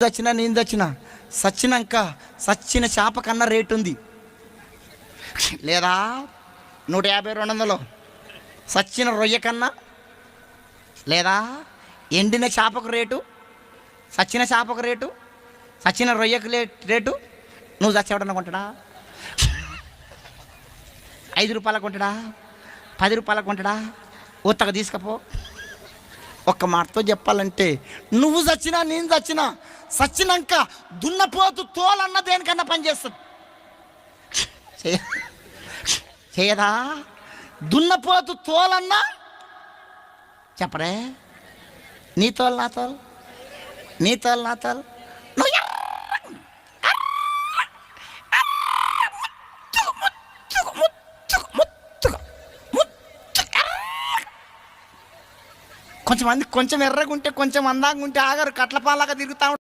చచ్చినా నేను చచ్చినా సచ్చినాక సచ్చిన చేప కన్నా రేటు ఉంది లేదా 150 200 సచ్చిన రొయ్య కన్నా, లేదా ఎండిన చేపకు రేటు, సచ్చిన చేపకు రేటు, సచ్చిన రొయ్యకు రేటు. నువ్వు చచ్చేవాడన్నా కొంటాడా? 5 రూపాయలకు కొంటాడా? 10 రూపాయలకు కొంటాడా? ఉత్తగా తీసుకపో. ఒక్క మాటతో చెప్పాలంటే నువ్వు చచ్చినా నేను చచ్చినా సచ్చినాక దున్నపోతు తోలన్న దేనికన్నా పనిచేస్తుంది. చేయదా? దున్నపోతు తోలన్నా చెప్పరే, నీ తోలు నా తోలు, నీ తోలు నా తోలు. కొంచెం ఎర్రగుంటే కొంచెం అందంగా ఉంటే ఆగారు, కట్లపాలాగా తిరుగుతా